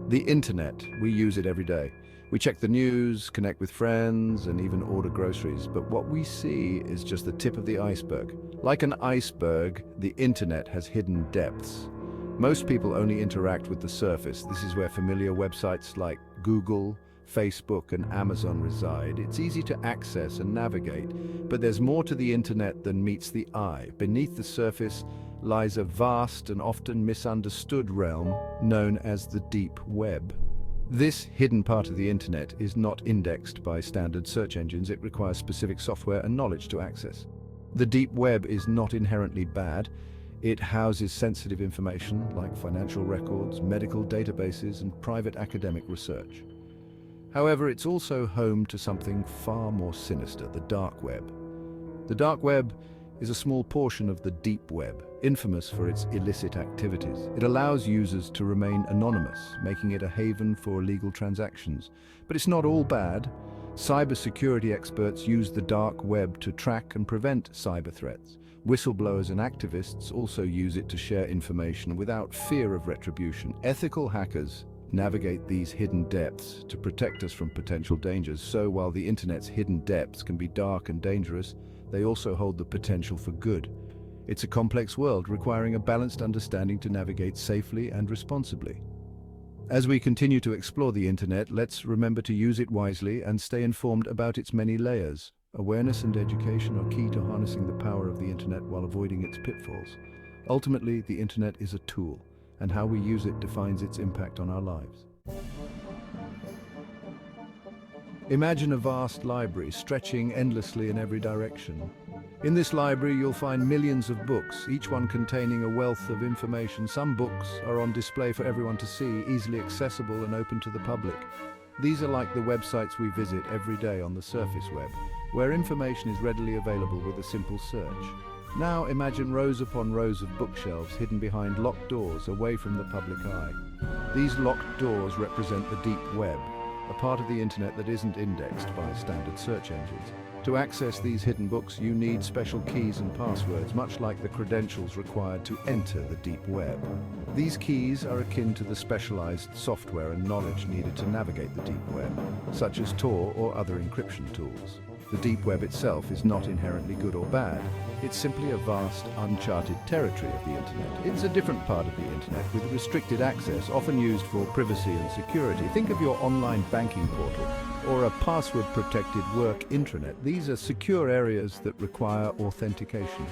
The internet, we use it every day. We check the news, connect with friends, and even order groceries. But what we see is just the tip of the iceberg. Like an iceberg, the internet has hidden depths. Most people only interact with the surface. This is where familiar websites like Google, Facebook, and Amazon reside. It's easy to access and navigate, but there's more to the internet than meets the eye. Beneath the surface lies a vast and often misunderstood realm known as the deep web. This hidden part of the internet is not indexed by standard search engines. It requires specific software and knowledge to access. The deep web is not inherently bad. It houses sensitive information like financial records, medical databases, and private academic research. However, it's also home to something far more sinister, the dark web. The dark web is a small portion of the deep web, infamous for its illicit activities. It allows users to remain anonymous, making it a haven for illegal transactions. But it's not all bad. Cybersecurity experts use the dark web to track and prevent cyber threats. Whistleblowers and activists also use it to share information without fear of retribution. Ethical hackers navigate these hidden depths to protect us from potential dangers. So while the internet's hidden depths can be dark and dangerous, they also hold the potential for good. It's a complex world requiring a balanced understanding to navigate safely and responsibly. As we continue to explore the internet, let's remember to use it wisely and stay informed about its many layers. Awareness and education are key to harnessing the power of the internet while avoiding its pitfalls. Ultimately, the internet is a tool, and how we use it defines its impact on our lives. Imagine a vast library stretching endlessly in every direction. In this library, you'll find millions of books, each one containing a wealth of information. Some books are on display for everyone to see, easily accessible and open to the public. These are like the websites we visit every day on the surface web, where information is readily available with a simple search. Now imagine rows upon rows of bookshelves hidden behind locked doors away from the public eye. These locked doors represent the deep web, a part of the internet that isn't indexed by standard search engines. To access these hidden books, you need special keys and passwords, much like the credentials required to enter the deep web. These keys are akin to the specialized software and knowledge needed to navigate the deep web, such as Tor or other encryption tools. The deep web itself is not inherently good or bad. It's simply a vast, uncharted territory of the internet. It's a different part of the internet with restricted access, often used for privacy and security. Think of your online banking portal or a password-protected work intranet. These are secure areas that require authentication.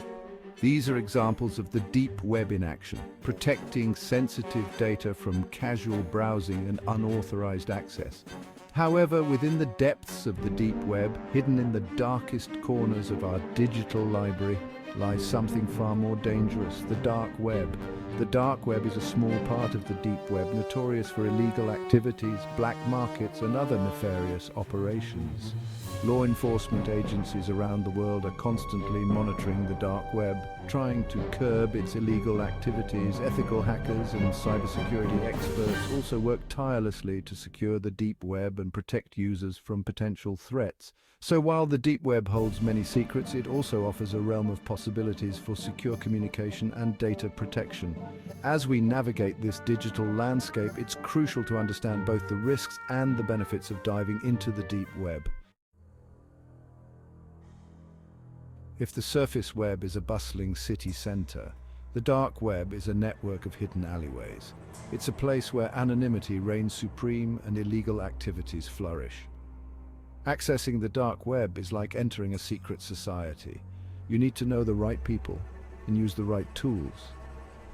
These are examples of the deep web in action, protecting sensitive data from casual browsing and unauthorized access. However, within the depths of the deep web, hidden in the darkest corners of our digital library, lies something far more dangerous, the dark web. The dark web is a small part of the deep web, notorious for illegal activities, black markets, and other nefarious operations. Law enforcement agencies around the world are constantly monitoring the dark web, trying to curb its illegal activities. Ethical hackers and cybersecurity experts also work tirelessly to secure the deep web and protect users from potential threats. So while the deep web holds many secrets, it also offers a realm of possibilities for secure communication and data protection. As we navigate this digital landscape, it's crucial to understand both the risks and the benefits of diving into the deep web. If the surface web is a bustling city center, the dark web is a network of hidden alleyways. It's a place where anonymity reigns supreme and illegal activities flourish. Accessing the dark web is like entering a secret society. You need to know the right people and use the right tools.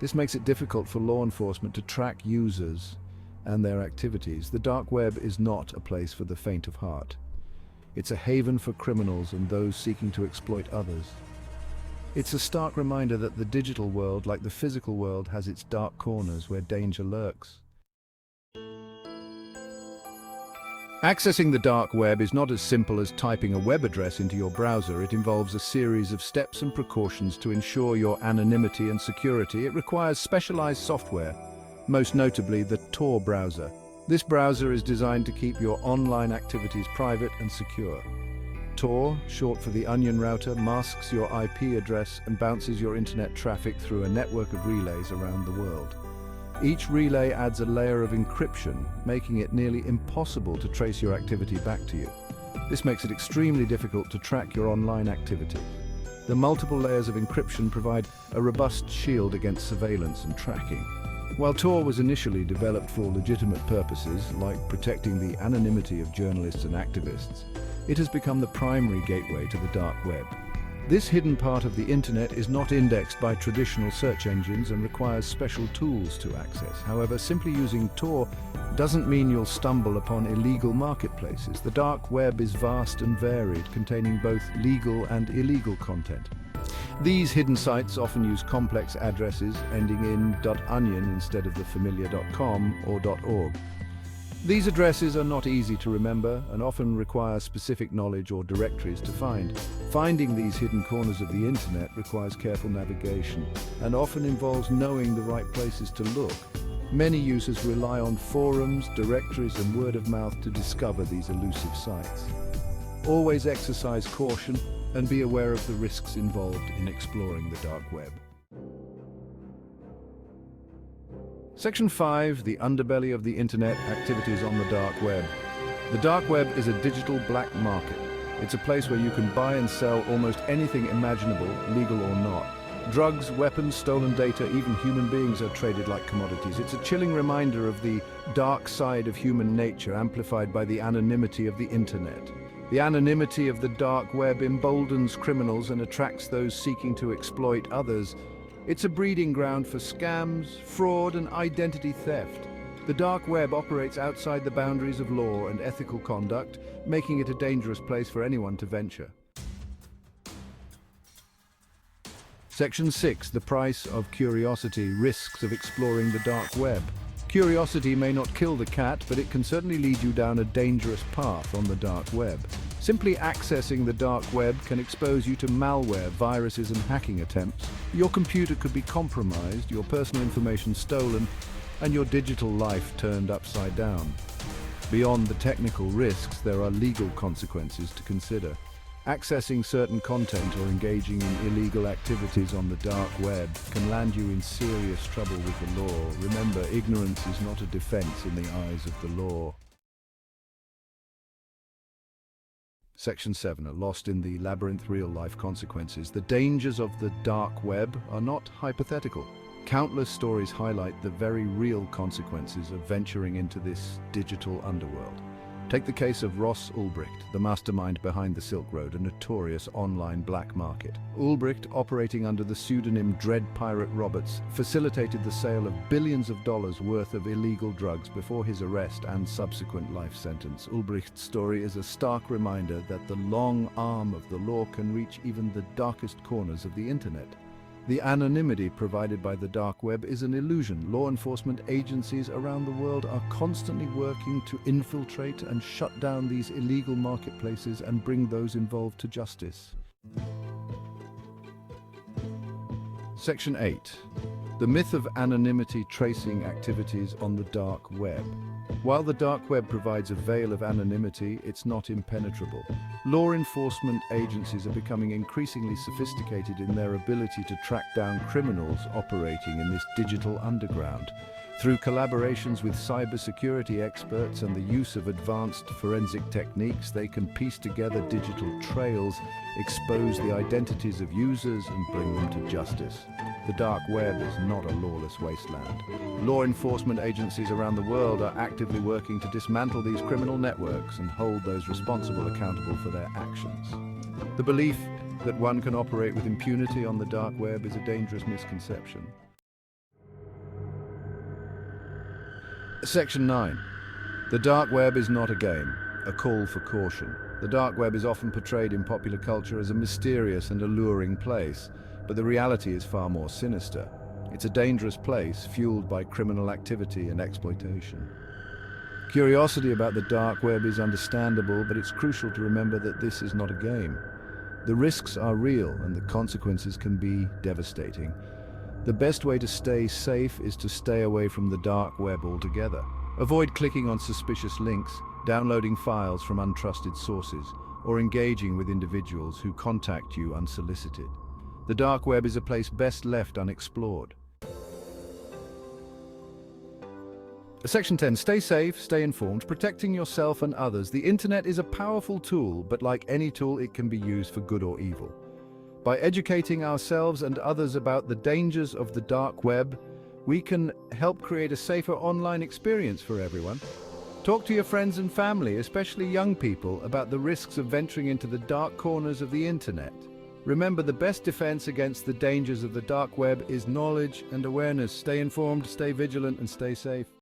This makes it difficult for law enforcement to track users and their activities. The dark web is not a place for the faint of heart. It's a haven for criminals and those seeking to exploit others. It's a stark reminder that the digital world, like the physical world, has its dark corners where danger lurks. Accessing the dark web is not as simple as typing a web address into your browser. It involves a series of steps and precautions to ensure your anonymity and security. It requires specialized software, most notably the Tor browser. This browser is designed to keep your online activities private and secure. Tor, short for the Onion router, masks your IP address and bounces your internet traffic through a network of relays around the world. Each relay adds a layer of encryption, making it nearly impossible to trace your activity back to you. This makes it extremely difficult to track your online activity. The multiple layers of encryption provide a robust shield against surveillance and tracking. While Tor was initially developed for legitimate purposes, like protecting the anonymity of journalists and activists, it has become the primary gateway to the dark web. This hidden part of the internet is not indexed by traditional search engines and requires special tools to access. However, simply using Tor doesn't mean you'll stumble upon illegal marketplaces. The dark web is vast and varied, containing both legal and illegal content. These hidden sites often use complex addresses ending in .onion instead of the familiar .com or .org. These addresses are not easy to remember and often require specific knowledge or directories to find. Finding these hidden corners of the internet requires careful navigation and often involves knowing the right places to look. Many users rely on forums, directories, and word of mouth to discover these elusive sites. Always exercise caution and be aware of the risks involved in exploring the dark web. Section 5, the underbelly of the internet, activities on the dark web. The dark web is a digital black market. It's a place where you can buy and sell almost anything imaginable, legal or not. Drugs, weapons, stolen data, even human beings are traded like commodities. It's a chilling reminder of the dark side of human nature, amplified by the anonymity of the internet. The anonymity of the dark web emboldens criminals and attracts those seeking to exploit others. It's a breeding ground for scams, fraud, and identity theft. The dark web operates outside the boundaries of law and ethical conduct, making it a dangerous place for anyone to venture. Section 6, the price of curiosity, risks of exploring the dark web. Curiosity may not kill the cat, but it can certainly lead you down a dangerous path on the dark web. Simply accessing the dark web can expose you to malware, viruses, and hacking attempts. Your computer could be compromised, your personal information stolen, and your digital life turned upside down. Beyond the technical risks, there are legal consequences to consider. Accessing certain content or engaging in illegal activities on the dark web can land you in serious trouble with the law. Remember, ignorance is not a defense in the eyes of the law. Section 7, are lost in the labyrinth real-life consequences. The dangers of the dark web are not hypothetical. Countless stories highlight the very real consequences of venturing into this digital underworld. Take the case of Ross Ulbricht, the mastermind behind the Silk Road, a notorious online black market. Ulbricht, operating under the pseudonym Dread Pirate Roberts, facilitated the sale of billions of dollars worth of illegal drugs before his arrest and subsequent life sentence. Ulbricht's story is a stark reminder that the long arm of the law can reach even the darkest corners of the internet. The anonymity provided by the dark web is an illusion. Law enforcement agencies around the world are constantly working to infiltrate and shut down these illegal marketplaces and bring those involved to justice. Section 8. The myth of anonymity tracing activities on the dark web. While the dark web provides a veil of anonymity, it's not impenetrable. Law enforcement agencies are becoming increasingly sophisticated in their ability to track down criminals operating in this digital underground. Through collaborations with cybersecurity experts and the use of advanced forensic techniques, they can piece together digital trails, expose the identities of users, and bring them to justice. The dark web is not a lawless wasteland. Law enforcement agencies around the world are actively working to dismantle these criminal networks and hold those responsible accountable for their actions. The belief that one can operate with impunity on the dark web is a dangerous misconception. Section 9. The dark web is not a game, a call for caution. The dark web is often portrayed in popular culture as a mysterious and alluring place, but the reality is far more sinister. It's a dangerous place fueled by criminal activity and exploitation. Curiosity about the dark web is understandable, but it's crucial to remember that this is not a game. The risks are real and the consequences can be devastating. The best way to stay safe is to stay away from the dark web altogether. Avoid clicking on suspicious links, downloading files from untrusted sources, or engaging with individuals who contact you unsolicited. The dark web is a place best left unexplored. Section 10. Stay safe, stay informed, protecting yourself and others. The internet is a powerful tool, but like any tool, it can be used for good or evil. By educating ourselves and others about the dangers of the dark web, we can help create a safer online experience for everyone. Talk to your friends and family, especially young people, about the risks of venturing into the dark corners of the internet. Remember, the best defense against the dangers of the dark web is knowledge and awareness. Stay informed, stay vigilant, and stay safe.